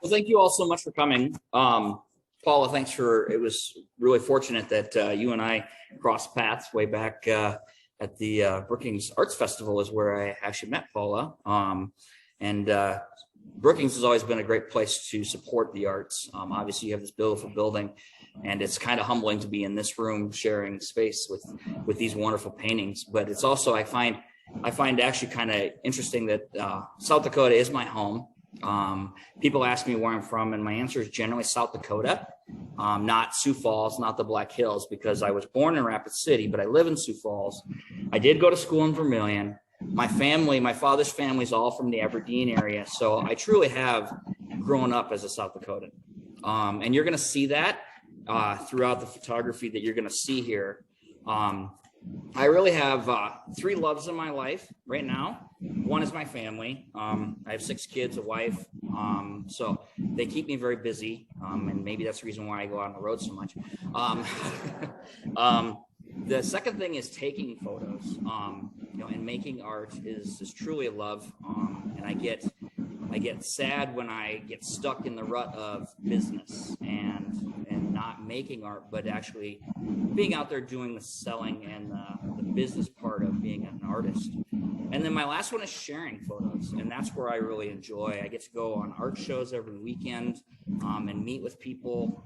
Well, thank you all so much for coming. Paula, thanks it was really fortunate that you and I crossed paths way back at the Brookings Arts Festival is where I actually met Paula. And Brookings has always been a great place to support the arts. Obviously, you have this beautiful building, and it's kind of humbling to be in this room sharing space with these wonderful paintings. But it's also, I find actually kind of interesting that South Dakota is my home. People ask me where I'm from, and my answer is generally South Dakota, not Sioux Falls, not the Black Hills, because I was born in Rapid City, but I live in Sioux Falls. I did go to school in Vermilion. My father's family is all from the Aberdeen area, so I truly have grown up as a South Dakotan. And you're going to see that throughout the photography that you're going to see here. I really have three loves in my life right now. One is my family. I have 6 kids, a wife, so they keep me very busy, and maybe that's the reason why I go out on the road so much. The second thing is taking photos, and making art is truly a love, and I get sad when I get stuck in the rut of business and not making art, but actually being out there doing the selling and the business part of being an artist. And then my last one is sharing photos, and that's where I really enjoy. I get to go on art shows every weekend and meet with people.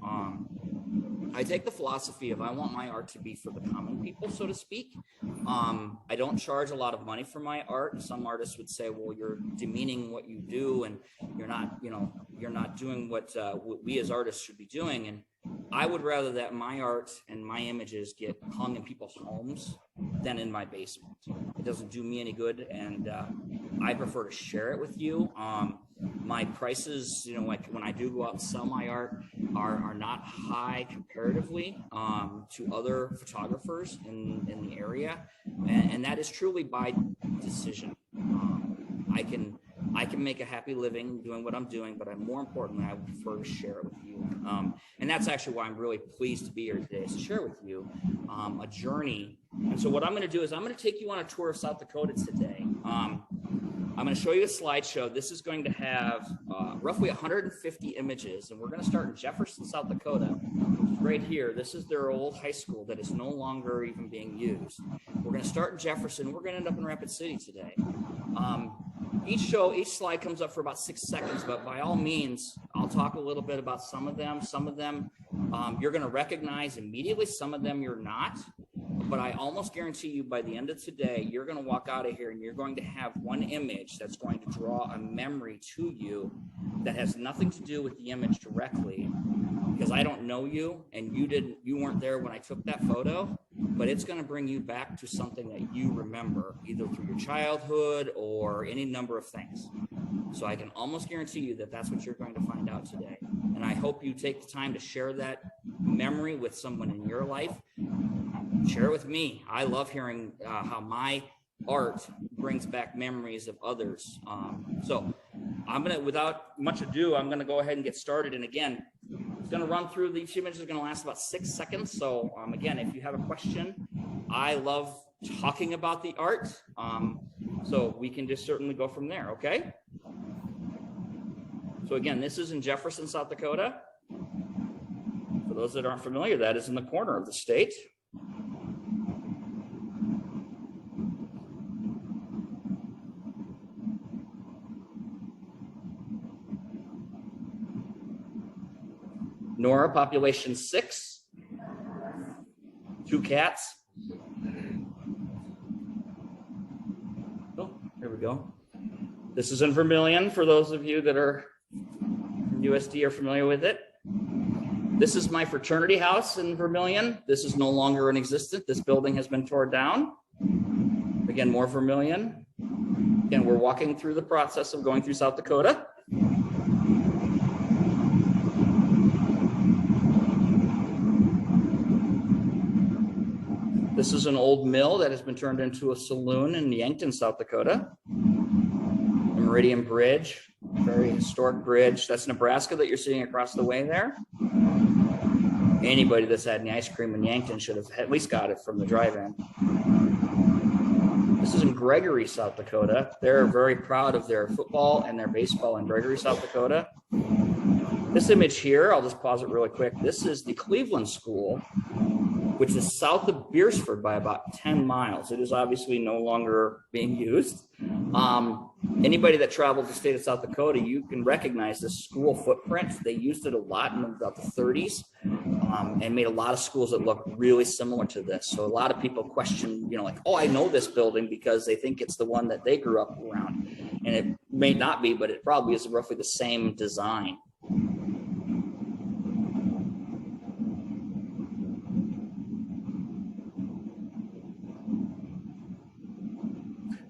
I take the philosophy of I want my art to be for the common people, so to speak. I don't charge a lot of money for my art. Some artists would say, well, you're demeaning what you do, and you're not doing what we as artists should be doing. And I would rather that my art and my images get hung in people's homes than in my basement. It doesn't do me any good, and I prefer to share it with you. My prices, like when I do go out and sell my art, are not high comparatively to other photographers in the area, and that is truly by decision. I can make a happy living doing what I'm doing, but more importantly, I would prefer to share it with you. And that's actually why I'm really pleased to be here today, is to share with you a journey. And so what I'm going to do is I'm going to take you on a tour of South Dakota today. I'm going to show you a slideshow. This is going to have roughly 150 images, and we're going to start in Jefferson, South Dakota, which is right here. This is their old high school that is no longer even being used. We're going to start in Jefferson. We're going to end up in Rapid City today. Each slide comes up for about 6 seconds, but by all means, I'll talk a little bit about some of them. Some of them you're going to recognize immediately. Some of them you're not. But I almost guarantee you by the end of today, you're going to walk out of here and you're going to have one image that's going to draw a memory to you that has nothing to do with the image directly, because I don't know you and you weren't there when I took that photo, but it's going to bring you back to something that you remember, either through your childhood or any number of things. So I can almost guarantee you that that's what you're going to find out today. And I hope you take the time to share that memory with someone in your life. Share it with me. I love hearing how my art brings back memories of others. So I'm going to, without much ado, I'm going to go ahead and get started. And again, it's going to run through, these images are going to last about 6 seconds. So again, if you have a question, I love talking about the art. So we can just certainly go from there, okay? So again, this is in Jefferson, South Dakota. For those that aren't familiar, that is in the corner of the state. Nora, population 6, 2 cats. Oh, there we go. This is in Vermilion, for those of you that are from USD are familiar with it. This is my fraternity house in Vermilion. This is no longer in existence. This building has been torn down. Again, more Vermilion. Again, we're walking through the process of going through South Dakota. This is an old mill that has been turned into a saloon in Yankton, South Dakota. The Meridian Bridge, very historic bridge. That's Nebraska that you're seeing across the way there. Anybody that's had any ice cream in Yankton should have at least got it from the drive-in. This is in Gregory, South Dakota. They're very proud of their football and their baseball in Gregory, South Dakota. This image here, I'll just pause it really quick. This is the Cleveland School, which is south of Beersford by about 10 miles. It is obviously no longer being used. Anybody that traveled the state of South Dakota, you can recognize this school footprint. They used it a lot in about the 30s and made a lot of schools that look really similar to this. So a lot of people question, you know, like, oh, I know this building because they think it's the one that they grew up around. And it may not be, but it probably is roughly the same design.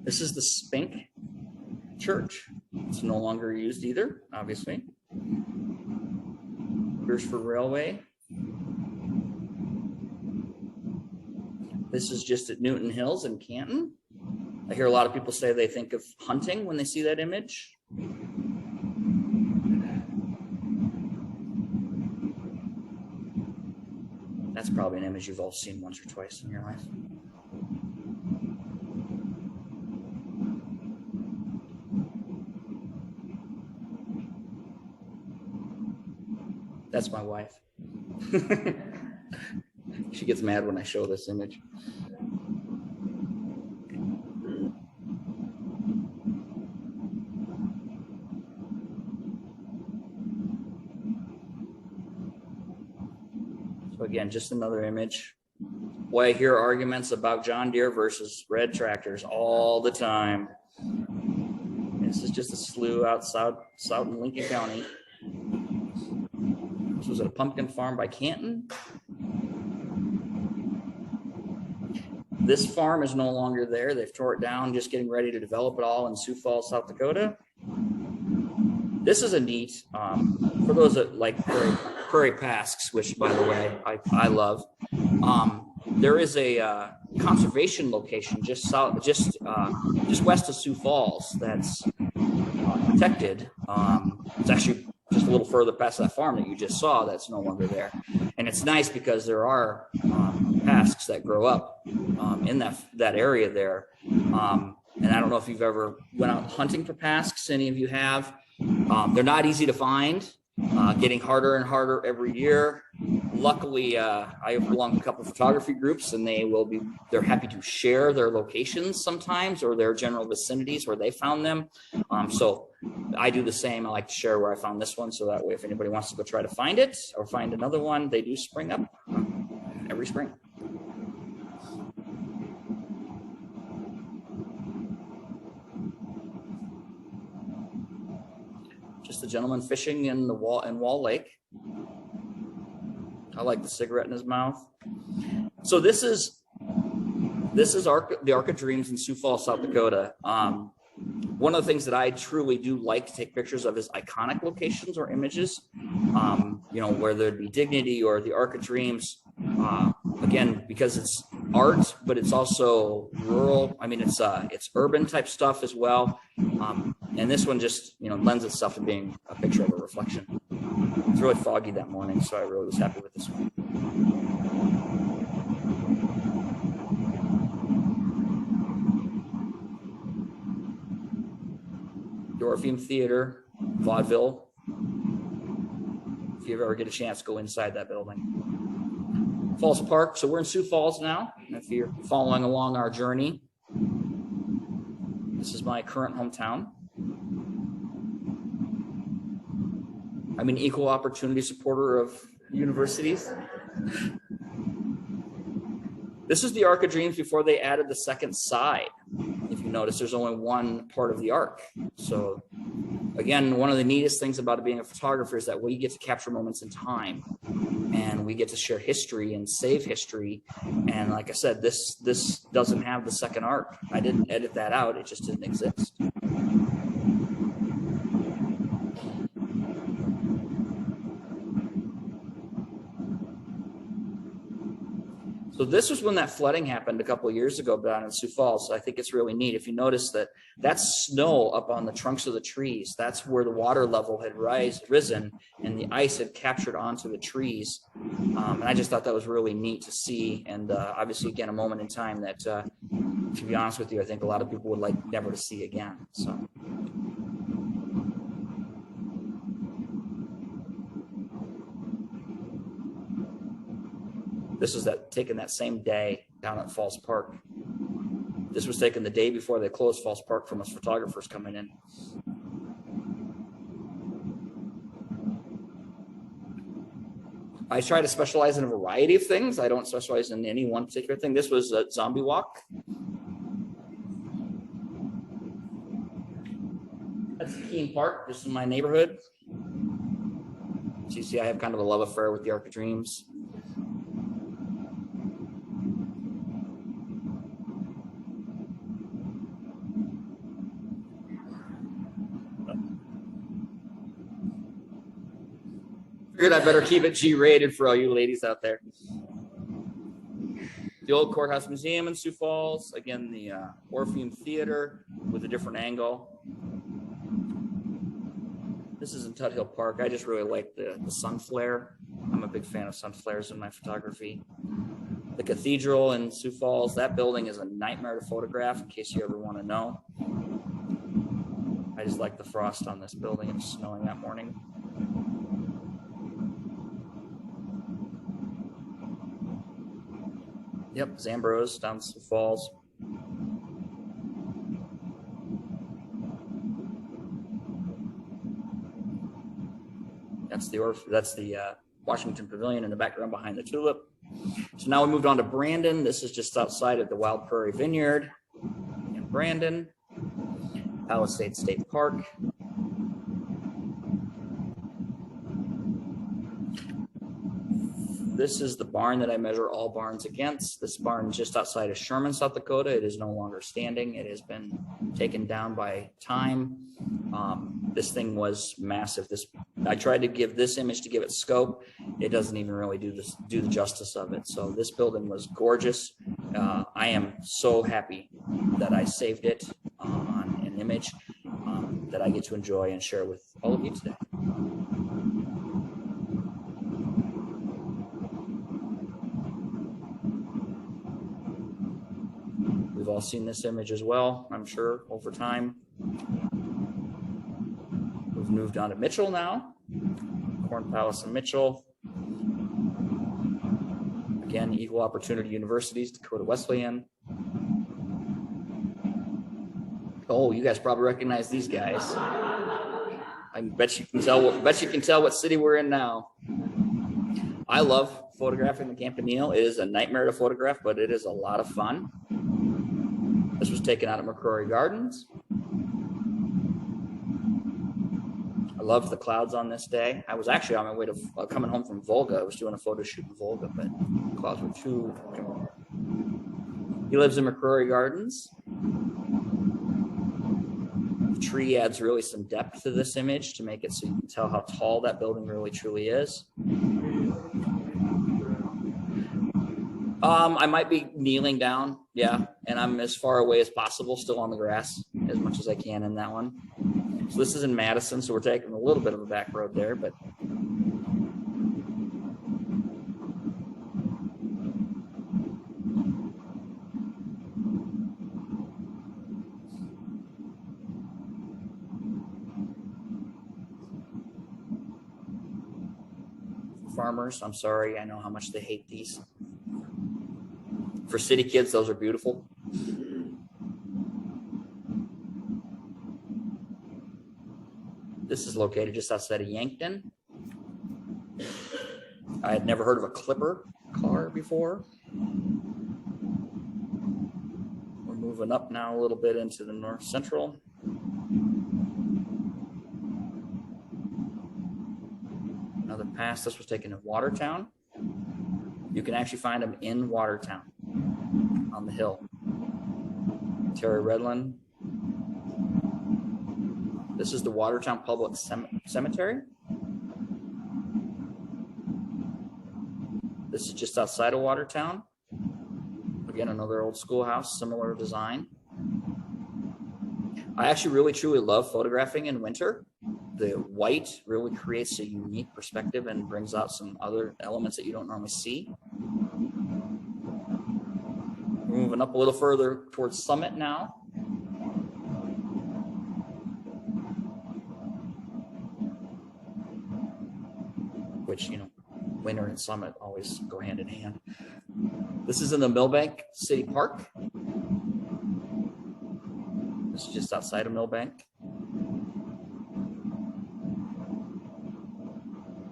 This is the Spink Church. It's no longer used either, obviously. Beersford Railway. This is just at Newton Hills in Canton. I hear a lot of people say they think of hunting when they see that image. That's probably an image you've all seen once or twice in your life. That's my wife. She gets mad when I show this image. So again, just another image. Boy, I hear arguments about John Deere versus red tractors all the time. This is just a slough out south in Lincoln County. This was at a pumpkin farm by Canton. This farm is no longer there. They've tore it down, just getting ready to develop it all in Sioux Falls, South Dakota. This is a neat, for those that like prairie pasks, which by the way, I love. There is a conservation location just south, just west of Sioux Falls that's protected. It's actually just a little further past that farm that you just saw that's no longer there. And it's nice because there are pasks that grow up in that area there. And I don't know if you've ever went out hunting for pasks, any of you have. They're not easy to find, getting harder and harder every year. Luckily, I belong to a couple of photography groups, and they're happy to share their locations sometimes or their general vicinities where they found them. So I do the same. I like to share where I found this one, so that way if anybody wants to go try to find it or find another one, they do spring up every spring. Just a gentleman fishing in Wall Lake. I like the cigarette in his mouth. So this is the Arc of Dreams in Sioux Falls, South Dakota. One of the things that I truly do like to take pictures of is iconic locations or images. You know, where there'd be Dignity or the Arc of Dreams. Again, because it's art, but it's also rural. I mean, it's urban type stuff as well. And this one just, you know, lends itself to being a picture of a reflection. It was really foggy that morning, so I really was happy with this one. Orpheum Theater, vaudeville. If you ever get a chance, go inside that building. Falls Park. So we're in Sioux Falls now. If you're following along our journey, this is my current hometown. I'm an equal opportunity supporter of universities. This is the Arc of Dreams before they added the second side. If you notice, there's only one part of the arc. So again, one of the neatest things about being a photographer is that we get to capture moments in time, and we get to share history and save history. And like I said, this doesn't have the second arc. I didn't edit that out. It just didn't exist. So this was when that flooding happened a couple of years ago down in Sioux Falls. So I think it's really neat. If you notice that that's snow up on the trunks of the trees, that's where the water level had risen and the ice had captured onto the trees. And I just thought that was really neat to see. And obviously, again, a moment in time that, to be honest with you, I think a lot of people would like never to see again. So. This is taken that same day down at Falls Park. This was taken the day before they closed Falls Park from us photographers coming in. I try to specialize in a variety of things. I don't specialize in any one particular thing. This was a zombie walk. That's Keene Park. This is my neighborhood. So you see, I have kind of a love affair with the Arc of Dreams. Figured I better keep it G-rated for all you ladies out there. The old Courthouse Museum in Sioux Falls. Again, the Orpheum Theater with a different angle. This is in Tut Hill Park. I just really like the sun flare. I'm a big fan of sun flares in my photography. The cathedral in Sioux Falls. That building is a nightmare to photograph, in case you ever want to know. I just like the frost on this building. It was snowing that morning. Yep, Zambros down in Sioux Falls. That's the Washington Pavilion in the background behind the tulip. So now we moved on to Brandon. This is just outside of the Wild Prairie Vineyard in Brandon. Palisades State Park. This is the barn that I measure all barns against. This barn just outside of Sherman, South Dakota. It is no longer standing. It has been taken down by time. This thing was massive. I tried to give this image to give it scope. It doesn't even really do the justice of it. So this building was gorgeous. I am so happy that I saved it on an image that I get to enjoy and share with all of you today. We've all seen this image as well, I'm sure, over time. We've moved on to Mitchell now. Corn Palace and Mitchell. Again, Equal Opportunity Universities, Dakota Wesleyan. Oh, you guys probably recognize these guys. I bet you can tell what city we're in now. I love photographing the Campanile. It is a nightmare to photograph, but it is a lot of fun. This was taken out of McCrory Gardens. I love the clouds on this day. I was actually on my way to coming home from Volga. I was doing a photo shoot in Volga, but the clouds were too. He lives in McCrory Gardens. The tree adds really some depth to this image to make it so you can tell how tall that building really truly is. I might be kneeling down, yeah, and I'm as far away as possible, still on the grass as much as I can in that one. So this is in Madison, so we're taking a little bit of a back road there, but farmers, I'm sorry, I know how much they hate these. For city kids, those are beautiful. This is located just outside of Yankton. I had never heard of a Clipper car before. We're moving up now a little bit into the north central. Another pass. This was taken in Watertown. You can actually find them in Watertown on the hill. Terry Redland. This is the Watertown Public Cemetery. This is just outside of Watertown. Again, another old schoolhouse, similar design. I actually really, truly love photographing in winter. The white really creates a unique perspective and brings out some other elements that you don't normally see. We're moving up a little further towards Summit now. Which, you know, winter and summit always go hand in hand. This is in the Millbank City Park. This is just outside of Millbank.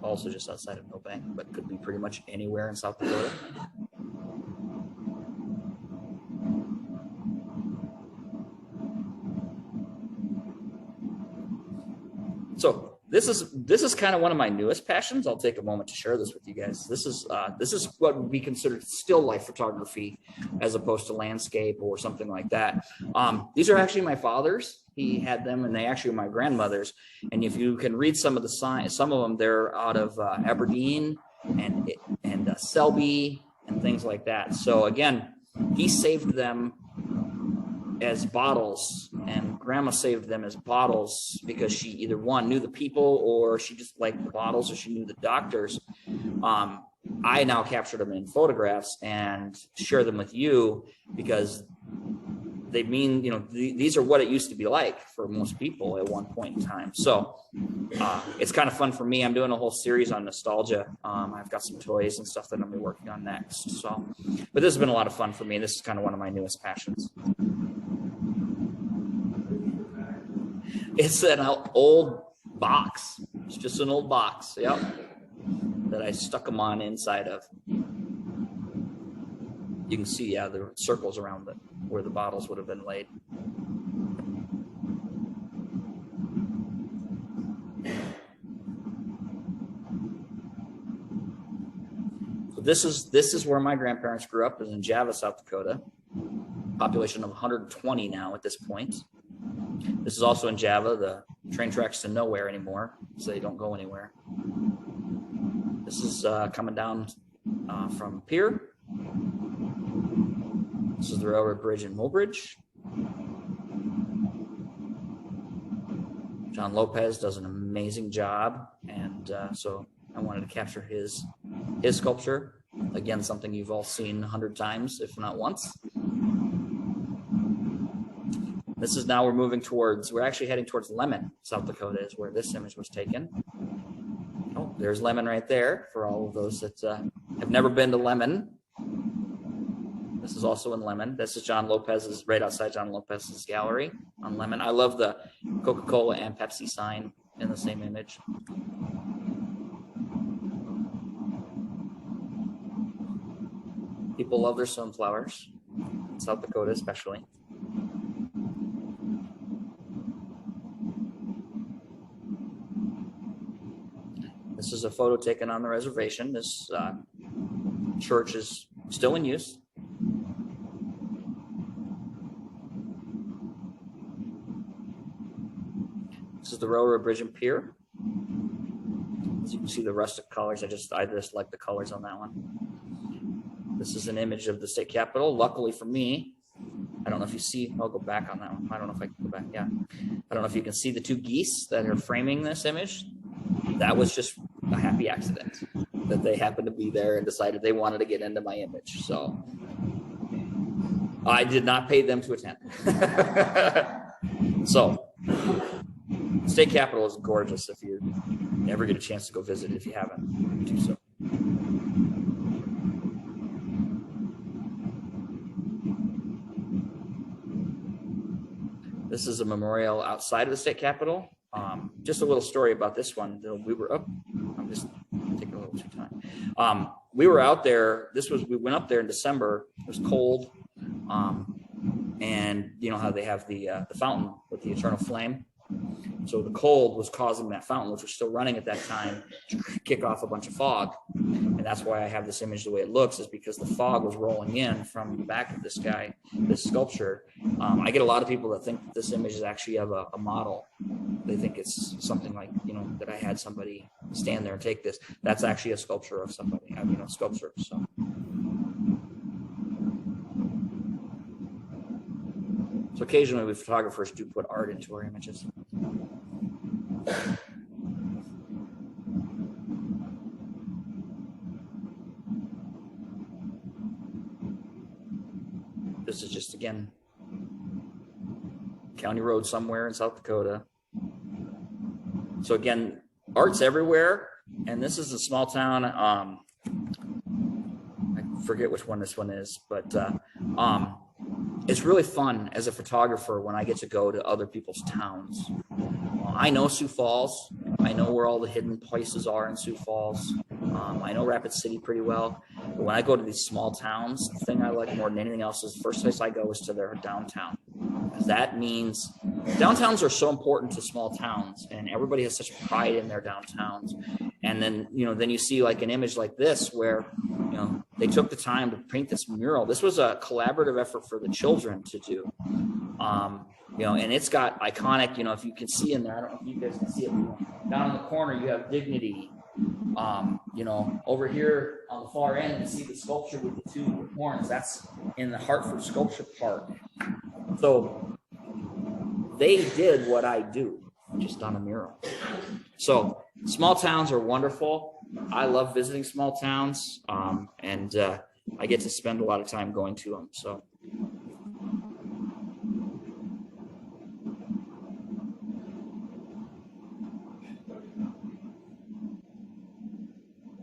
Also just outside of Millbank, but could be pretty much anywhere in South Dakota. So this is kind of one of my newest passions. I'll take a moment to share this with you guys. This is what would be considered still life photography, as opposed to landscape or something like that. These are actually my father's. He had them, and they actually were my grandmother's. And if you can read some of the signs, some of them, they're out of Aberdeen and Selby and things like that. So again, he saved them as bottles, and grandma saved them as bottles because she either one knew the people, or she just liked the bottles, or she knew the doctors. I now captured them in photographs and share them with you because they mean, you know, these are what it used to be like for most people at one point in time. So it's kind of fun for me. I'm doing a whole series on nostalgia. I've got some toys and stuff that I'm gonna be working on next. So, but this has been a lot of fun for me. This is kind of one of my newest passions. It's an old box. It's just an old box, yep, that I stuck them on inside of. You can see, yeah, the circles around it where the bottles would have been laid. So this is where my grandparents grew up, is in Java, South Dakota. Population of 120 now at this point. This is also in Java. The train tracks to nowhere anymore, so they don't go anywhere. This is coming down from Pier. This is the railroad bridge in Mulbridge. John Lopez does an amazing job, and so I wanted to capture his sculpture. Again, something you've all seen 100 times, if not once. This is now we're actually heading towards Lemon, South Dakota, is where this image was taken. Oh, there's Lemon right there for all of those that have never been to Lemon. This is also in Lemon. This is John Lopez's, right outside John Lopez's gallery on Lemon. I love the Coca-Cola and Pepsi sign in the same image. People love their sunflowers, in South Dakota especially. This is a photo taken on the reservation. This church is still in use. This is the railroad bridge and pier. As you can see, the rustic colors. I just like the colors on that one. This is an image of the state capitol. Luckily for me, I don't know if you see, I'll go back on that one. I don't know if I can go back. Yeah. I don't know if you can see the two geese that are framing this image. That was just a happy accident that they happened to be there and decided they wanted to get into my image. So I did not pay them to attend. So state capitol is gorgeous if you ever get a chance to go visit. If you haven't, do so. This is a memorial outside of the state capitol. Just a little story about this one. We were up. I'm just taking a little too time. We were out there. We went up there in December. It was cold, and you know how they have the fountain with the eternal flame. So the cold was causing that fountain, which was still running at that time, to kick off a bunch of fog. And that's why I have this image the way it looks, is because the fog was rolling in from the back of this guy, this sculpture. I get a lot of people that think that this image is actually of a model. They think it's something like, you know, that I had somebody stand there and take this. That's actually a sculpture of somebody, a sculpture. So. So occasionally we photographers do put art into our images. This is just, again, county road somewhere in South Dakota. So again, art's everywhere. and this is a small town. I forget which one this one is, but it's really fun as a photographer when I get to go to other people's towns. I know Sioux Falls. I know where all the hidden places are in Sioux Falls. I know Rapid City pretty well. But when I go to these small towns, the thing I like more than anything else is the first place I go is to their downtown. That means downtowns are so important to small towns, and everybody has such pride in their downtowns. And then, then you see like an image like this where, they took the time to paint this mural. This was a collaborative effort for the children to do. And it's got iconic, if you can see in there, I don't know if you guys can see it, down in the corner, you have Dignity. Over here on the far end, you see the sculpture with the two horns. That's in the Hartford Sculpture Park. So they did what I do, just on a mural. So small towns are wonderful. I love visiting small towns, and I get to spend a lot of time going to them. So.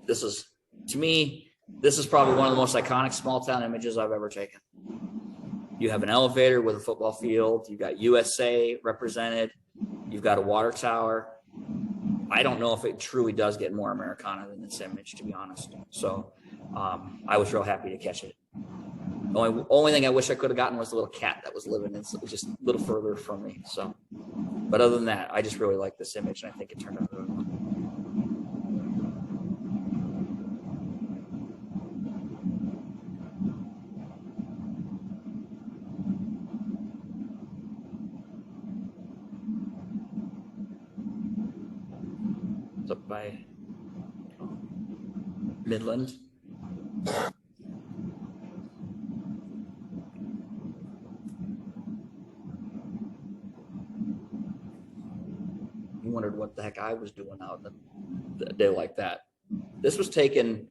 This is, to me, this is probably one of the most iconic small town images I've ever taken. You have an elevator with a football field. You've got USA represented. You've got a water tower. I don't know if it truly does get more Americana than this image, to be honest. So I was real happy to catch it. The only thing I wish I could have gotten was the little cat that was living in, just a little further from me. So, but other than that, I just really like this image, and I think it turned out really well. Up by Midland. You wondered what the heck I was doing out a day like that. This was taken,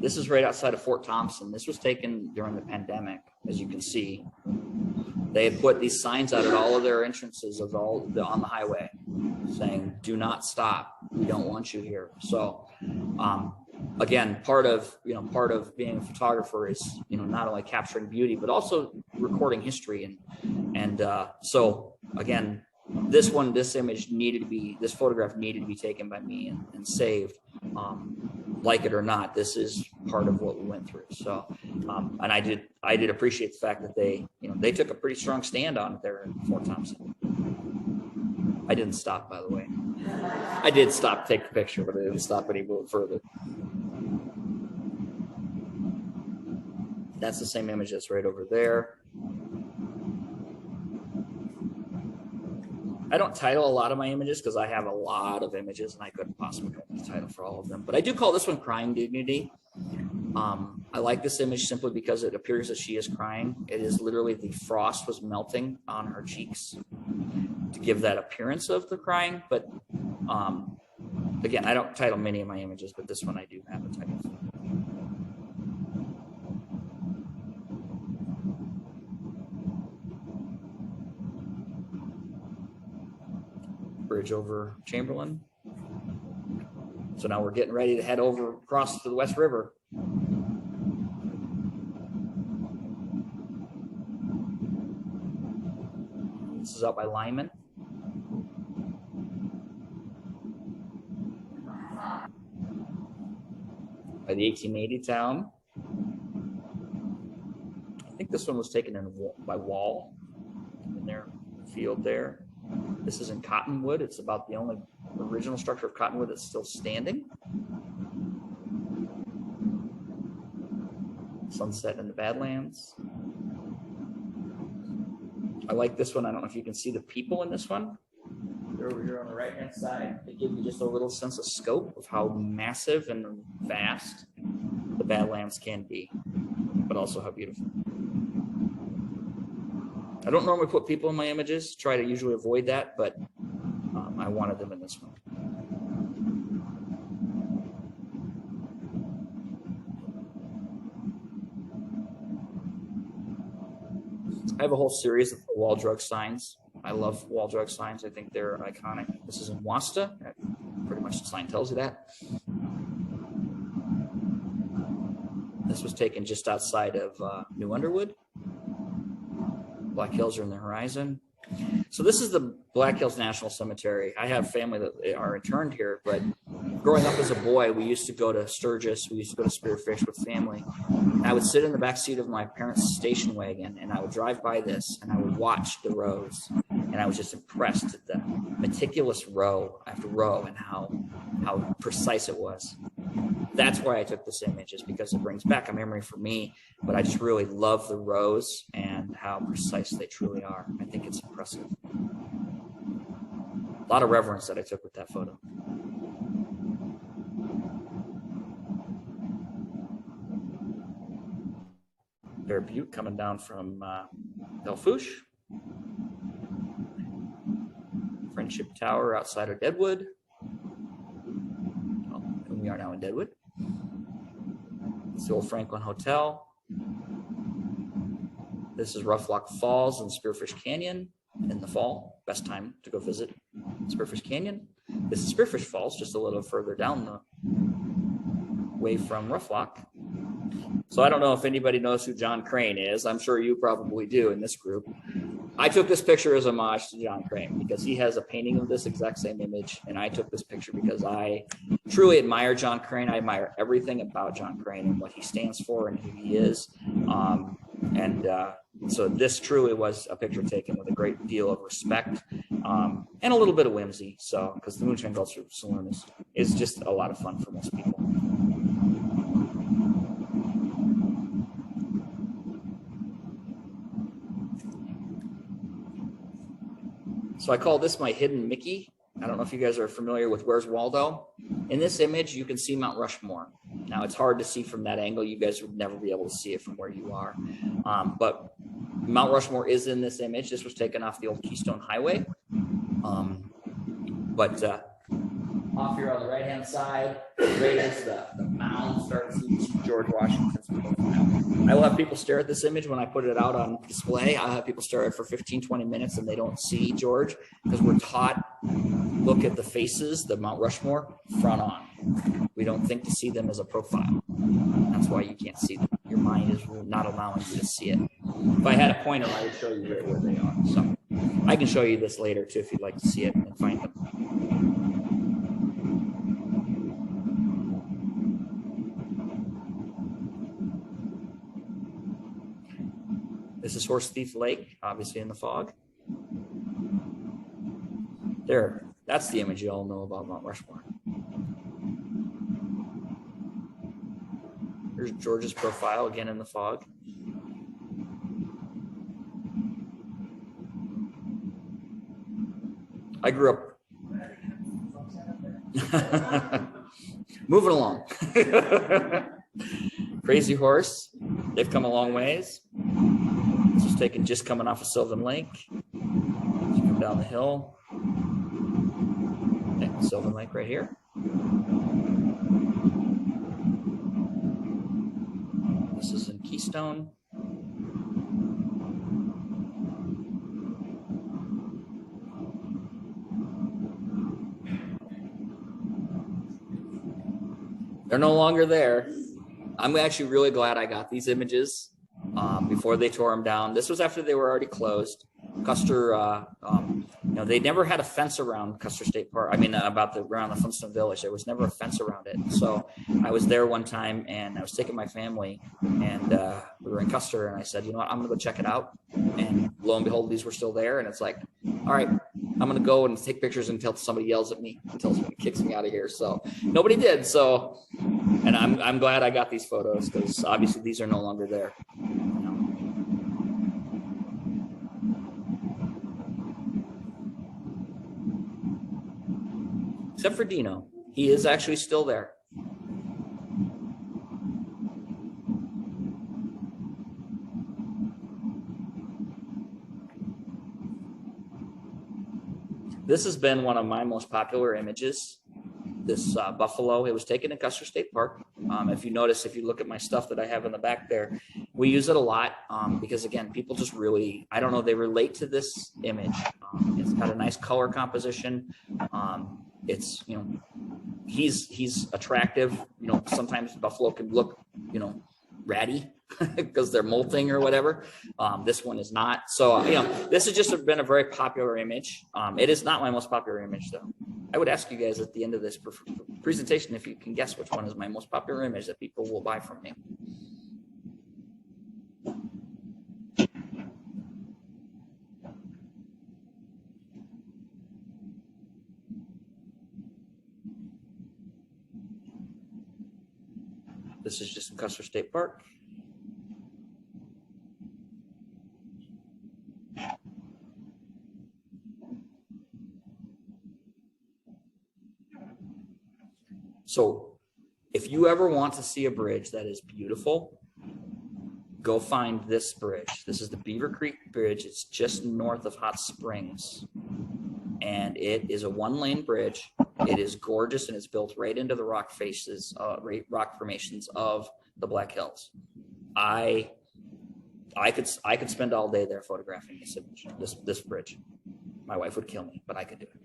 this is right outside of Fort Thompson. This was taken during the pandemic, as you can see. They had put these signs out at all of their entrances of on the highway saying, "Do not stop. We don't want you here." So, again, part of being a photographer is, not only capturing beauty, but also recording history. And so again, this photograph needed to be taken by me and saved. Like it or not, this is part of what we went through. So, and I did appreciate the fact that they took a pretty strong stand on it there in Fort Thompson. I didn't stop, by the way. I did stop to take the picture, but I didn't stop any further. That's the same image that's right over there. I don't title a lot of my images because I have a lot of images and I couldn't possibly come up with a title for all of them. But I do call this one Crying Dignity. I like this image simply because it appears that she is crying. It is literally the frost was melting on her cheeks to give that appearance of the crying. But again, I don't title many of my images, but this one I do have a title for. Bridge over Chamberlain. So now we're getting ready to head over across to the West River. This is out by Lyman. By the 1880 town. I think this one was taken by Wall in their field there. This is in Cottonwood. It's about the only original structure of Cottonwood that's still standing. Sunset in the Badlands. I like this one. I don't know if you can see the people in this one. They're over here on the right-hand side. They give you just a little sense of scope of how massive and vast the Badlands can be, but also how beautiful. I don't normally put people in my images, try to usually avoid that, but I wanted them in this one. I have a whole series of wall drug signs. I love wall drug signs. I think they're iconic. This is in Wasta. Pretty much the sign tells you that. This was taken just outside of New Underwood. Black Hills are in the horizon. So this is the Black Hills National Cemetery. I have family that are interned here, but growing up as a boy, we used to go to Sturgis. We used to go to Spearfish with family. And I would sit in the back seat of my parents' station wagon, and I would drive by this, and I would watch the rows. And I was just impressed at the meticulous row after row and how precise it was. That's why I took this image, is because it brings back a memory for me, but I just really love the rows and how precise they truly are. I think it's impressive. A lot of reverence that I took with that photo. Bear Butte coming down from Del Fouche. Friendship Tower outside of Deadwood. Oh, and we are now in Deadwood. It's the old Franklin Hotel. This is Rough Rock Falls and Spearfish Canyon in the fall. Best time to go visit Spearfish Canyon. This is Spearfish Falls, just a little further down the way from Rough Rock. So I don't know if anybody knows who John Crane is. I'm sure you probably do in this group. I took this picture as homage to John Crane because he has a painting of this exact same image, and I took this picture because I truly admire John Crane. I admire everything about John Crane and what he stands for and who he is. So this truly was a picture taken with a great deal of respect and a little bit of whimsy. So, because the Moonshine Gulch Saloon is just a lot of fun for most people. So I call this my hidden Mickey. I don't know if you guys are familiar with Where's Waldo. In this image, you can see Mount Rushmore. Now, it's hard to see from that angle. You guys would never be able to see it from where you are. But Mount Rushmore is in this image. This was taken off the old Keystone Highway. Off here on the right-hand side, right as the mound starts, you see George Washington's profile. I will have people stare at this image when I put it out on display. I'll have people stare at it for 15, 20 minutes and they don't see George because we're taught, look at the faces, the Mount Rushmore, front on. We don't think to see them as a profile. That's why you can't see them. Your mind is not allowing you to see it. If I had a pointer, I would show you right where they are. So I can show you this later too if you'd like to see it and find them. This is Horse Thief Lake, obviously in the fog. There, that's the image you all know about Mount Rushmore. Here's George's profile again in the fog. I grew up moving along. Crazy Horse, they've come a long ways. This was taken just coming off of Sylvan Lake. As you come down the hill. Okay, Sylvan Lake right here. This is in Keystone. They're no longer there. I'm actually really glad I got these images before they tore them down. This was after they were already closed. Custer, they never had a fence around Custer State Park. I mean, around the Flintstone Village. There was never a fence around it. So I was there one time, and I was taking my family, and we were in Custer, and I said, you know what, I'm gonna go check it out. And lo and behold, these were still there, and it's like, all right, I'm gonna go and take pictures until somebody yells at me, until somebody kicks me out of here. So nobody did. So, and I'm glad I got these photos because obviously these are no longer there. Except for Dino. He is actually still there. This has been one of my most popular images. This buffalo, it was taken in Custer State Park. If you notice, if you look at my stuff that I have in the back there, we use it a lot because, again, people just really, I don't know, they relate to this image. It's got a nice color composition. It's, he's attractive. Sometimes buffalo can look, ratty because they're molting or whatever. This one is not. So, this has just been a very popular image. It is not my most popular image, though. I would ask you guys at the end of this presentation if you can guess which one is my most popular image that people will buy from me. This is just in Custer State Park. So if you ever want to see a bridge that is beautiful, go find this bridge. This is the Beaver Creek Bridge. It's just north of Hot Springs. And it is a one-lane bridge. It is gorgeous, and it's built right into the rock faces, rock formations of the Black Hills. I could spend all day there photographing this bridge. My wife would kill me, but I could do it.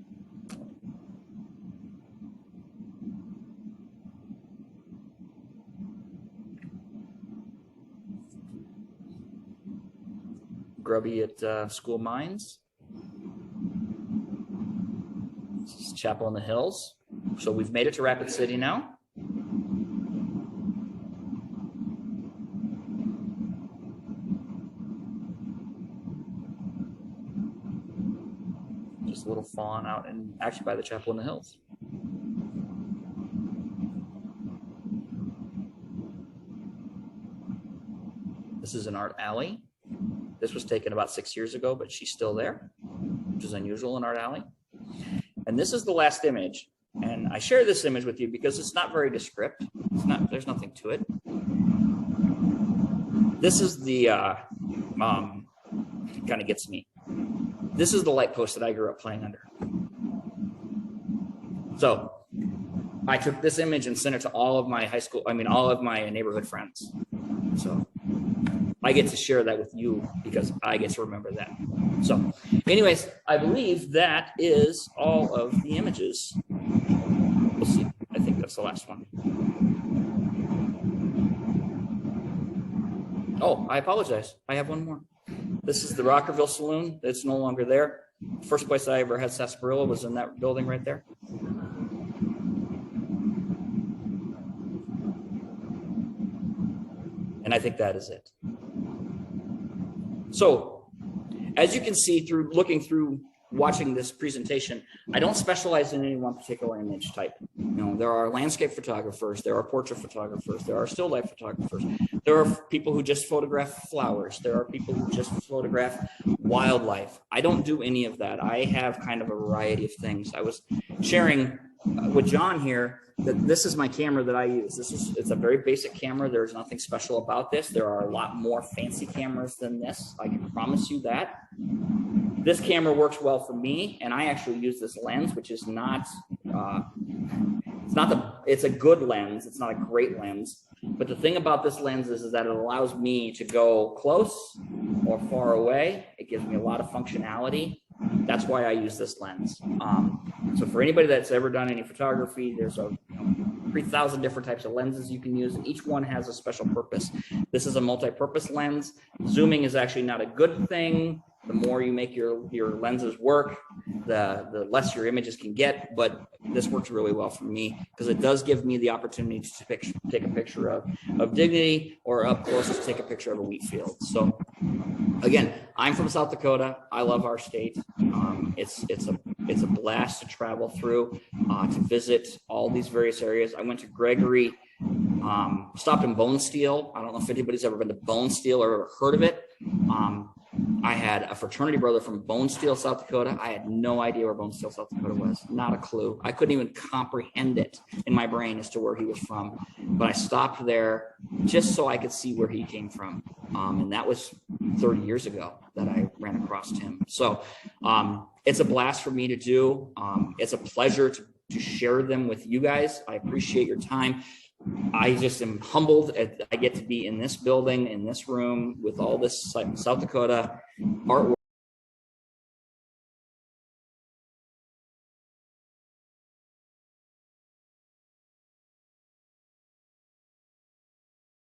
Grubby at School Mines. This is Chapel in the Hills. So we've made it to Rapid City now. Just a little fawn out and actually by the Chapel in the Hills. This is an art alley. This was taken about 6 years ago, but she's still there, which is unusual in art alley. And this is the last image. And I share this image with you because it's not very descriptive. There's nothing to it. This is the, kind of gets me. This is the light post that I grew up playing under. So I took this image and sent it to all of my all of my neighborhood friends. So I get to share that with you because I get to remember that. So anyways, I believe that is all of the images. We'll see. I think that's the last one. Oh, I apologize. I have one more. This is the Rockerville Saloon. It's no longer there. First place I ever had sarsaparilla was in that building right there. And I think that is it. So, as you can see through watching this presentation, I don't specialize in any one particular image type. There are landscape photographers, there are portrait photographers, there are still life photographers. There are people who just photograph flowers. There are people who just photograph wildlife. I don't do any of that. I have kind of a variety of things. I was sharing with John here that this is my camera that I use. It's a very basic camera. There's nothing special about this. There are a lot more fancy cameras than this. I can promise you that. This camera works well for me, and I actually use this lens, which is not, it's a good lens. It's not a great lens. But the thing about this lens is that it allows me to go close or far away. It gives me a lot of functionality. That's why I use this lens. So for anybody that's ever done any photography, there's 3,000 different types of lenses you can use, and each one has a special purpose. This is a multi-purpose lens. Zooming is actually not a good thing. The more you make your lenses work, the less your images can get, but this works really well for me because it does give me the opportunity to take a picture of dignity, or up close to take a picture of a wheat field. So again, I'm from South Dakota. I love our state. It's a blast to travel through, to visit all these various areas. I went to Gregory, stopped in Bone Steel. I don't know if anybody's ever been to Bone Steel or ever heard of it. I had a fraternity brother from Bone Steel, South Dakota. I had no idea where Bone Steel, South Dakota was. Not a clue. I couldn't even comprehend it in my brain as to where he was from. But I stopped there just so I could see where he came from. And that was 30 years ago that I ran across him. So it's a blast for me to do. It's a pleasure to share them with you guys. I appreciate your time. I just am humbled I get to be in this building, in this room, with all this South Dakota artwork.